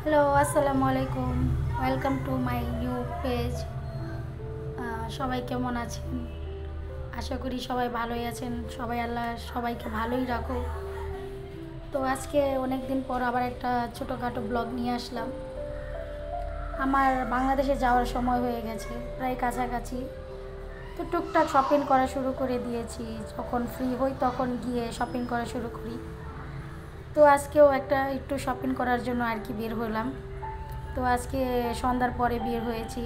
Hello, আসসালামু আলাইকুম। Welcome to my new page. সবাই কেমন আছেন? আশা করি সবাই ভালোই আছেন। সবাই আল্লাহ সবাইকে ভালোই রাখো। তো আজকে অনেক দিন পর আবার একটা ছোটোখাটো ব্লগ নিয়ে আসলাম। আমার বাংলাদেশে যাওয়ার সময় হয়ে গেছে, প্রায় কাছাকাছি। তো টুকটাক শপিং করা শুরু করে দিয়েছি। যখন ফ্রি হই তখন গিয়ে শপিং করা শুরু করি। তো আজকেও একটু শপিং করার জন্য আর কি বের হলাম। তো আজকে সন্ধ্যার পরে বের হয়েছি।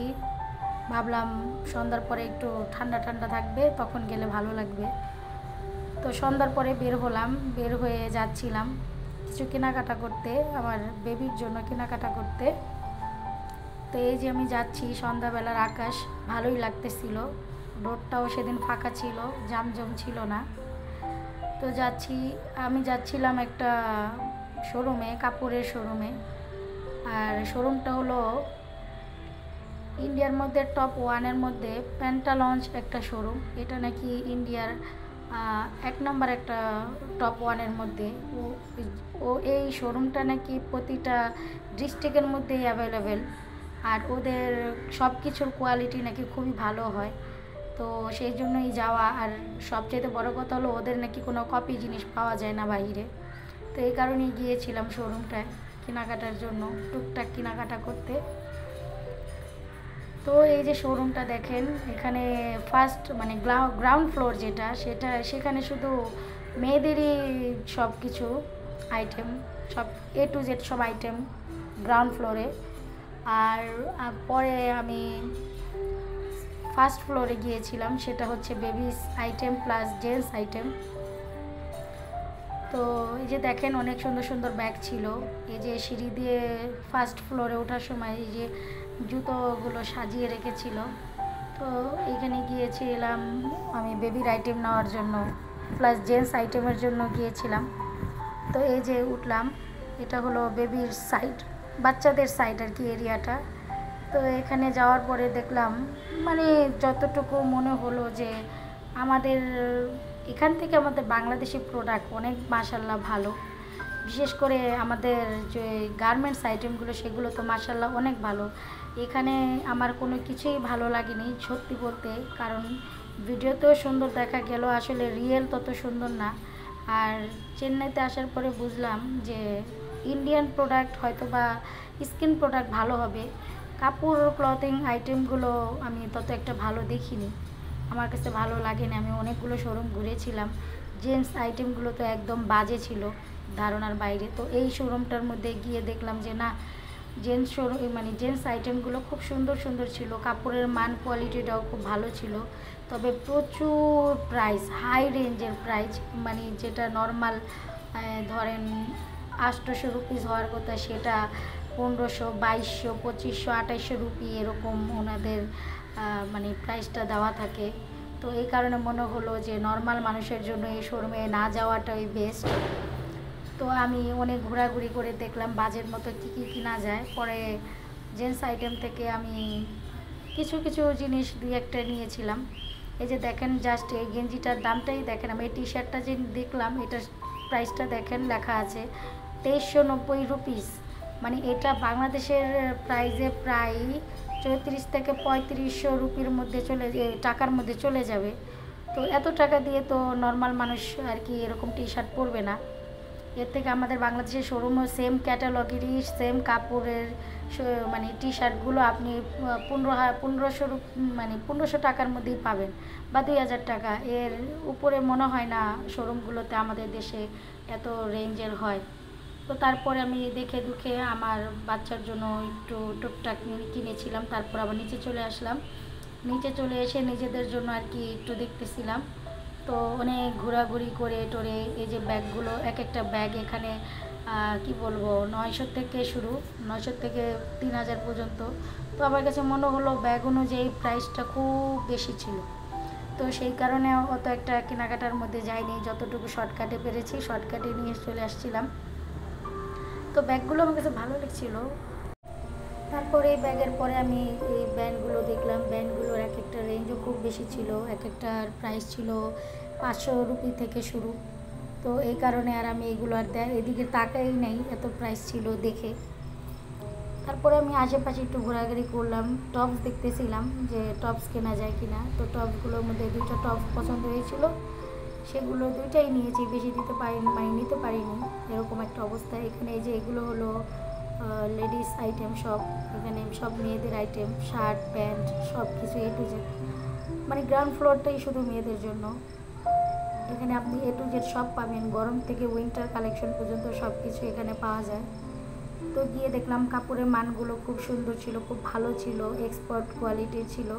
ভাবলাম সন্ধ্যার পরে একটু ঠান্ডা ঠান্ডা থাকবে, তখন গেলে ভালো লাগবে। তো সন্ধ্যার পরে বের হলাম, বের হয়ে যাচ্ছিলাম কিছু কেনাকাটা করতে, আমার বেবির জন্য কেনাকাটা করতে। তো এই যে আমি যাচ্ছি, সন্ধ্যাবেলার আকাশ ভালোই লাগতেছিল, রোডটাও সেদিন ফাঁকা ছিল, জামজম ছিল না। তো আমি যাচ্ছিলাম একটা শোরুমে, কাপড়ের শোরুমে। আর শোরুমটা হলো ইন্ডিয়ার মধ্যে টপ ওয়ানের মধ্যে প্যান্টালঞ্চ একটা শোরুম। এটা নাকি ইন্ডিয়ার এক নম্বর একটা টপ ওয়ানের মধ্যে। ও ও এই শোরুমটা নাকি প্রতিটা ডিস্ট্রিক্টের মধ্যেই অ্যাভেলেবেল। আর ওদের সব কিছুর কোয়ালিটি নাকি খুবই ভালো হয়। তো সেই জন্যই যাওয়া। আর সবচেয়ে বড় কথা হলো ওদের নাকি কোনো কপি জিনিস পাওয়া যায় না বাইরে। তো এই কারণেই গিয়েছিলাম শোরুমটায় কেনাকাটার জন্য, টুকটাক কেনাকাটা করতে। তো এই যে শোরুমটা দেখেন, এখানে ফার্স্ট মানে গ্রাউন্ড ফ্লোর সেখানে শুধু মেয়েদেরই সব কিছু আইটেম, সব A to Z সব আইটেম গ্রাউন্ড ফ্লোরে। আর পরে আমি ফার্স্ট ফ্লোরে গিয়েছিলাম, সেটা হচ্ছে babies item plus gents item. তো এই যে দেখেন অনেক সুন্দর সুন্দর ব্যাগ ছিল। এই যে সিঁড়ি দিয়ে ফার্স্ট ফ্লোরে ওঠার সময় এই যে জুতোগুলো সাজিয়ে রেখেছিল। তো এইখানে গিয়েছিলাম আমি বেবির আইটেম নেওয়ার জন্য, প্লাস জেন্টস আইটেমের জন্য গিয়েছিলাম। তো এই যে উঠলাম, এটা হলো বেবির সাইড, বাচ্চাদের সাইড আর কি এরিয়াটা। তো এখানে যাওয়ার পরে দেখলাম, মানে যতটুকু মনে হলো যে আমাদের এখান থেকে আমাদের বাংলাদেশি প্রোডাক্ট অনেক মাশাল্লাহ ভালো। বিশেষ করে আমাদের যে গার্মেন্টস আইটেমগুলো সেগুলো তো মাশাল্লাহ অনেক ভালো। এখানে আমার কোনো কিছুই ভালো লাগেনি সত্যি বলতে, কারণ ভিডিওতেও সুন্দর দেখা গেল, আসলে রিয়েল তত সুন্দর না। আর চেন্নাইতে আসার পরে বুঝলাম যে ইন্ডিয়ান প্রোডাক্ট হয়তো বা স্কিন প্রোডাক্ট ভালো হবে, কাপড় ক্লথিং আইটেমগুলো আমি তত একটা ভালো দেখিনি, আমার কাছে ভালো লাগেনি। আমি অনেকগুলো শোরুম ঘুরেছিলাম, জেন্টস আইটেমগুলো তো একদম বাজে ছিল, ধারণার বাইরে। তো এই শোরুমটার মধ্যে গিয়ে দেখলাম যে না, জেন্টস আইটেমগুলো খুব সুন্দর সুন্দর ছিল, কাপড়ের মান কোয়ালিটিটাও খুব ভালো ছিল। তবে প্রচুর প্রাইস, হাই রেঞ্জের প্রাইস, মানে যেটা নর্মাল ধরেন 800 রুপিস হওয়ার কথা, সেটা 1500, 2200, 2500, 2800 রুপি এরকম ওনাদের মানে প্রাইসটা দেওয়া থাকে। তো এই কারণে মনে হলো যে নর্মাল মানুষের জন্য এই শোরুমে না যাওয়াটাই বেস্ট। তো আমি অনেক ঘোরাঘুরি করে দেখলাম বাজেট মতো কী কী কেনা যায়। পরে জেন্টস আইটেম থেকে আমি কিছু কিছু জিনিস দুই একটা নিয়েছিলাম। এই যে দেখেন, জাস্ট এই গেঞ্জিটার দামটাই দেখেন, আমি এই টি শার্টটা যে দেখলাম এটার প্রাইসটা দেখেন, লেখা আছে 2390 রুপিস। মানে এটা বাংলাদেশের প্রাইসে প্রায় 34 থেকে 3500 রুপির মধ্যে টাকার মধ্যে চলে যাবে। তো এত টাকা দিয়ে তো নর্মাল মানুষ আর কি এরকম টি শার্ট পরবে না। এর থেকে আমাদের বাংলাদেশের শোরুমও সেম ক্যাটালগেরই সেম কাপড়ের মানে টি শার্টগুলো আপনি 1500 টাকার মধ্যেই পাবেন, বা 2000 টাকা এর উপরে মনে হয় না শোরুমগুলোতে আমাদের দেশে এত রেঞ্জের হয়। তো তারপরে আমি দেখে দুখে আমার বাচ্চার জন্য একটু টুকটাক কিনেছিলাম, তারপর আবার নিচে চলে আসলাম। নিচে চলে এসে নিজেদের জন্য আর কি একটু দেখতেছিলাম। তো অনেক ঘোরাঘুরি করে টোরে এই যে ব্যাগগুলো, এক একটা ব্যাগ এখানে কি বলবো, 900 থেকে শুরু, 900 থেকে 3000 পর্যন্ত। তো আমার কাছে মনে হলো ব্যাগ অনুযায়ী প্রাইসটা খুব বেশি ছিল। তো সেই কারণে অত একটা কেনাকাটার মধ্যে যাইনি, যতটুকু শর্টকাটে পেরেছি শর্টকাটে নিয়ে চলে আসছিলাম। তো ব্যাগগুলো আমার কাছে ভালো লাগছিলো। তারপরে এই ব্যাগের পরে আমি এই ব্যান্ডগুলো দেখলাম, ব্যান্ডগুলোর এক একটা রেঞ্জও খুব বেশি ছিল, এক একটার প্রাইস ছিল 500 রুপি থেকে শুরু। তো এই কারণে আর আমি এগুলো আর এদিকে তাকাই নাই, এত প্রাইস ছিল দেখে। তারপরে আমি আশেপাশে একটু ঘোরাঘুরি করলাম, টপস দেখতেছিলাম যে টপস কেনা যায় কি না। তো টপসগুলোর মধ্যে 2টা টপস পছন্দ হয়েছিল, সেগুলো 2টাই নিয়েছি, বেশি দিতে পারিনি, মানে নিতে পারিনি, এরকম একটা অবস্থা। এখানে এই যে এগুলো হলো লেডিস আইটেম সব, এখানে সব মেয়েদের আইটেম, শার্ট প্যান্ট সব কিছু এ টু জেড, মানে গ্রাউন্ড ফ্লোরটাই শুধু মেয়েদের জন্য। এখানে আপনি এ টু জেড সব পাবেন, গরম থেকে উইন্টার কালেকশন পর্যন্ত সব কিছু এখানে পাওয়া যায়। তো গিয়ে দেখলাম কাপড়ের মানগুলো খুব সুন্দর ছিল, খুব ভালো ছিল, এক্সপোর্ট কোয়ালিটির ছিল।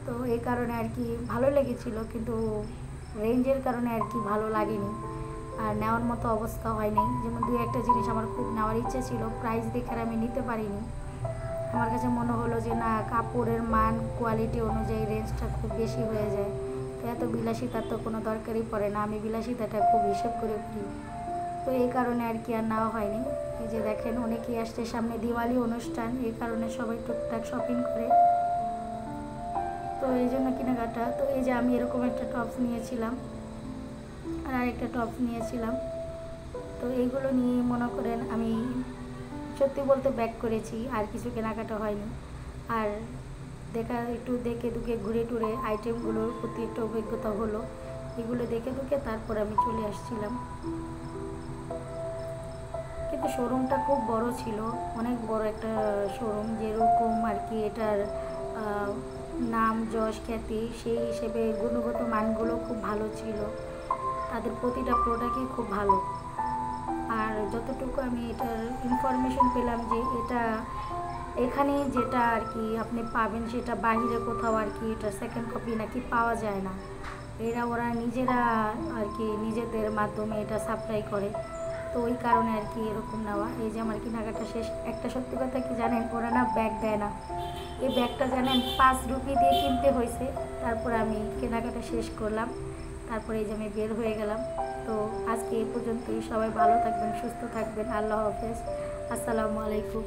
তো এই কারণে আর কি ভালো লেগেছিল, কিন্তু রেঞ্জের কারণে আর কি ভালো লাগেনি, আর নেওয়ার মতো অবস্থা হয়নি। যেমন 2-1টা জিনিস আমার খুব নেওয়ার ইচ্ছে ছিল, প্রাইস দেখে আর আমি নিতে পারিনি। আমার কাছে মনে হলো যে না, কাপড়ের মান কোয়ালিটি অনুযায়ী রেঞ্জটা খুব বেশি হয়ে যায়, তো এত বিলাসিতার তো কোনো দরকারই পড়ে না, আমি বিলাসিতাটা খুব হিসেব করে করি। তো এই কারণে আর কি আর নেওয়া হয়নি। এই যে দেখেন অনেকেই আসছে, সামনে দিওয়ালি অনুষ্ঠান, এই কারণে সবাই টুকটাক শপিং করে, তো এই জন্য কেনাকাটা। তো এই যে আমি এরকম একটা টপস নিয়েছিলাম, আর আরেকটা টপস নিয়েছিলাম। তো এইগুলো নিয়ে মনে করেন আমি সত্যি বলতে ব্যাক করেছি, আর কিছু কেনাকাটা হয়নি। আর একটু দেখে দুকে ঘুরে টুরে আইটেমগুলোর প্রতি একটা অভিজ্ঞতা হলো, এগুলো দেখে দুকে তারপর আমি চলে আসছিলাম। কিন্তু শোরুমটা খুব বড় ছিল, অনেক বড় একটা শোরুম, যেরকম আর কি এটার নাম যশ খ্যাতি, সেই হিসেবে গুণগত মানগুলো খুব ভালো ছিল, তাদের প্রতিটা প্রোডাক্টই খুব ভালো। আর যতটুকু আমি এটার ইনফরমেশন পেলাম যে এটা এখানে যেটা আর কি আপনি পাবেন সেটা বাইরে কোথাও আর কি এটা সেকেন্ড কপি নাকি পাওয়া যায় না, ওরা নিজেরা আর কি নিজেদের মাধ্যমে এটা সাপ্লাই করে। তো ওই কারণে আর কি এরকম নেওয়া। এই যে আমার কেনাকাটা শেষ। একটা সত্যি কথা কি জানেন, ওরা না ব্যাগ দেয় না, এই ব্যাগটা জানেন 5 রুপি দিয়ে কিনতে হয়েছে। তারপরে আমি কেনাকাটা শেষ করলাম, তারপরে এই যে আমি বের হয়ে গেলাম। তো আজকে এই পর্যন্তই, সবাই ভালো থাকবেন, সুস্থ থাকবেন, আল্লাহ হাফেজ, আসসালামু আলাইকুম।